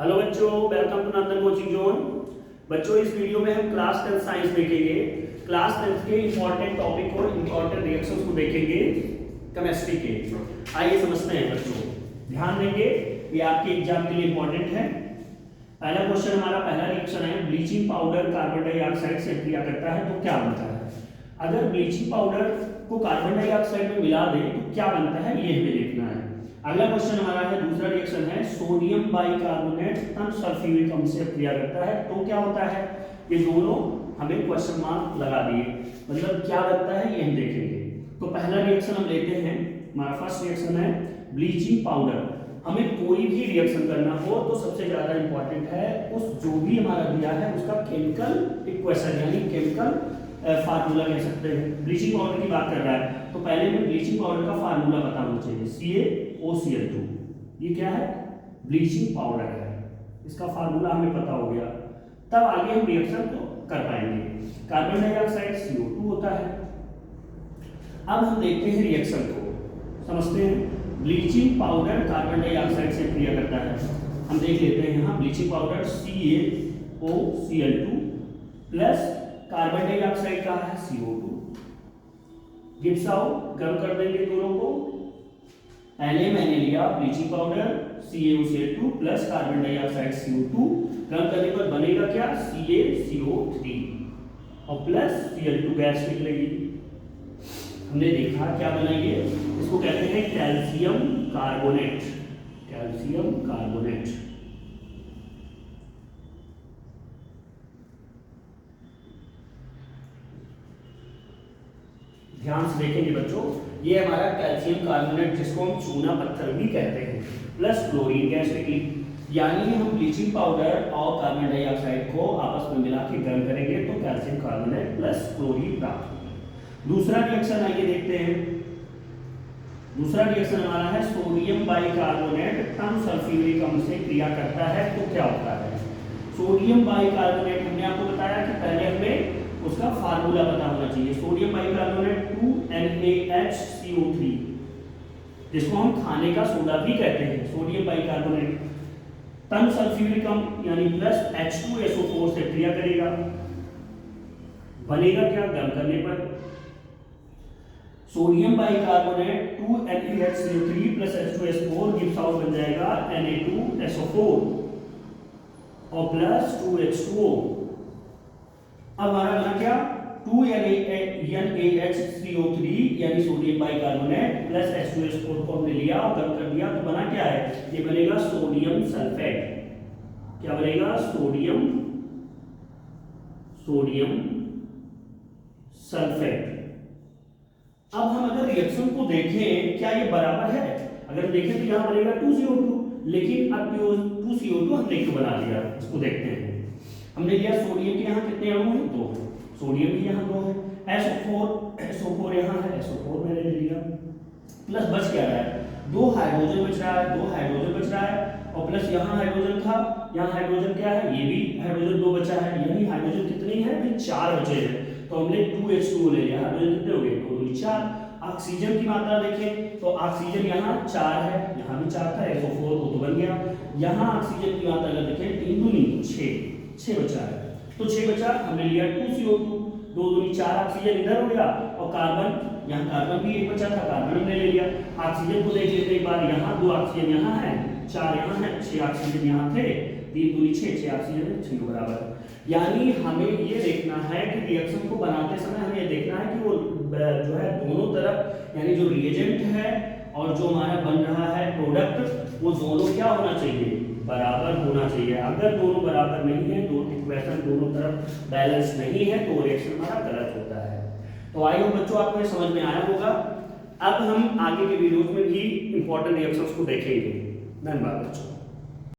Hello बच्चों, welcome to Nandan coaching zone. बच्चों, इस वीडियो में हम क्लास 10 साइंस देखेंगे। क्लास 10 के इंपॉर्टेंट टॉपिक और इंपॉर्टेंट रिएक्शंस को देखेंगे केमिस्ट्री के। आइए समझते हैं बच्चों, ध्यान देंगे, ये आपके एग्जाम के लिए इंपॉर्टेंट है। पहला क्वेश्चन हमारा, पहला रिएक्शन है, ब्लीचिंग पाउडर कार्बन डाइऑक्साइड से क्रिया करता है तो क्या बनता है। अगर ब्लीचिंग पाउडर को कार्बन डाइऑक्साइड में मिला दें तो क्या बनता है, ये हमें देखना है। अगला क्वेश्चन हमारा है, दूसरा रिएक्शन है, सोडियम बाइकार्बोनेट तन सल्फ्यूरिक अम्ल से क्रिया करता है तो क्या होता है। ये दोनों हमें क्वेश्चन मार्क लगा दिए, मतलब क्या बनता है ये हम देखेंगे। तो पहला रिएक्शन हम लेते हैं, हमारा फर्स्ट रिएक्शन है ब्लीचिंग पाउडर। हमें कोई भी रिएक्शन करना हो तो सबसे ज्यादा इंपॉर्टेंट है उस जो भी हमारा दिया है उसका केमिकल इक्वेशन यानी केमिकल फार्मूला कह सकते हैं। ब्लीचिंग पाउडर की बात कर रहा है तो पहले हमें ब्लीचिंग पाउडर का फार्मूला पता होना चाहिए, CaOCl2। ये क्या है, ब्लीचिंग पाउडर है, इसका फार्मूला हमें पता हो गया, तब आगे हम रिएक्शन को कर पाएंगे। कार्बन डाइऑक्साइड CO2 होता है। अब हम देखते हैं रिएक्शन को, समझते हैं। ब्लीचिंग पाउडर कार्बन डाइऑक्साइड से क्रिया करता है, हम देख लेते हैं। यहाँ bleaching powder CaOCl2 plus carbon dioxide का है CO2, गिव्स आउट, गर्म कर देंगे दोनों को। पहले मैंने लिया bleaching powder CaOCl2 plus carbon dioxide CO2, गर्म करने पर बनेगा क्या, CaCO3 और प्लस Cl2 गैस निकलेगी। हमने देखा क्या बना, ये इसको कहते हैं कैल्शियम कार्बोनेट। कैल्शियम कार्बोनेट ध्यान से देखेंगे बच्चों, ये हमारा कैल्शियम कार्बोनेट जिसको हम चूना पत्थर भी कहते हैं, प्लस क्लोरीन गैस निकली। यानी हम ब्लीचिंग पाउडर और कार्बन डाइऑक्साइड को आपस में मिला के गर्म करेंगे तो कैल्शियम कार्बोनेट प्लस क्लोरीन प्राप्त होगा। दूसरा रिएक्शन आइए देखते हैं। दूसरा रिएक्शन हमारा है, सोडियम बाइकार्बोनेट तन सल्फ्यूरिक अम्ल से क्रिया करता है तो क्या होता है। सोडियम बाइकार्बोनेट हमने आपको बताया कि पहले हमें उसका फार्मूला पता होना चाहिए। सोडियम बाइकार्बोनेट 2NaHCO3 जिसको हम खाने का सोडा भी कहते हैं। सोडियम बाइकार्बोनेट तन सल्फ्यूरिक अम्ल यानी प्लस H2SO4 से क्रिया करेगा, बनेगा क्या, गर्म करने पर। Sodium bicarbonate 2NaHCO3 plus H2SO4 gives out बन जाएगा Na2SO4 और प्लस 2H2O। अब हमारा बना क्या, 2NaHCO3 यानी सोडियम बाइकार्बोनेट प्लस H2SO4 को हमने लिया और गर्म कर दिया तो बना क्या है, ये बनेगा सोडियम सल्फेट। क्या बनेगा, सोडियम सल्फेट। अब हम अगर रिएक्शन को देखें क्या ये बराबर है, अगर देखें तो यहां बनेगा 2CO2, लेकिन अब 2CO2 हमने क्यों बना लिया, इसको देखते हैं। हमने लिया सोडियम के यहाँ कितने अणु हैं, 2, सोडियम भी यहाँ 2 है, SO4 यहाँ है, SO4 मैंने ले लिया, प्लस बच क्या रहा है, 2 हाइड्रोजन बच रहा है, 2 हाइड्रोजन बच रहा है और प्लस यहाँ हाइड्रोजन था, यहाँ हाइड्रोजन क्या है, ये भी हाइड्रोजन 2 बचा है, यानी हाइड्रोजन कितनी है, भी 4 बचे हैं। तो हमने 2H2O ले लिया, हाइड्रोजन कितने हो गए, 2 2 4। ऑक्सीजन की मात्रा देखें तो ऑक्सीजन यहाँ 4 है, यहाँ भी 4 था, SO4 तो बन गया। यहाँ ऑक्सीजन की मात्रा अगर देखें 3 दूनी 6 बचा है, तो 6 बचा, हमने लिया 2CO2, 2 दूनी 4, ऑक्सीजन इधर हो गया और कार्बन, यहाँ कार्बन भी 1 बचा था, कार्बन हमने ले लिया। ऑक्सीजन को देख लेते एक बार, यहाँ 2 ऑक्सीजन यहाँ है, 4 यहाँ है, 6 ऑक्सीजन यहाँ थे, 3 दूनी 6 ऑक्सीजन 6 बराबर। यानी हमें ये देखना है कि रिएक्शन को बनाते समय हमें ये देखना है कि वो जो है दोनों तरफ यानी जो रिएजेंट है और जो हमारा बन रहा है प्रोडक्ट, वो दोनों क्या होना चाहिए, बराबर होना चाहिए। अगर दोनों बराबर नहीं है, दोनों इक्वेशन दोनों तरफ बैलेंस नहीं है तो रिएक्शन हमारा गलत होता है। तो आई होप बच्चों आपको ये समझ में आया होगा। अब हम आगे के वीडियोज में भी इंपॉर्टेंट रिएक्शंस को देखेंगे। धन्यवाद बच्चों।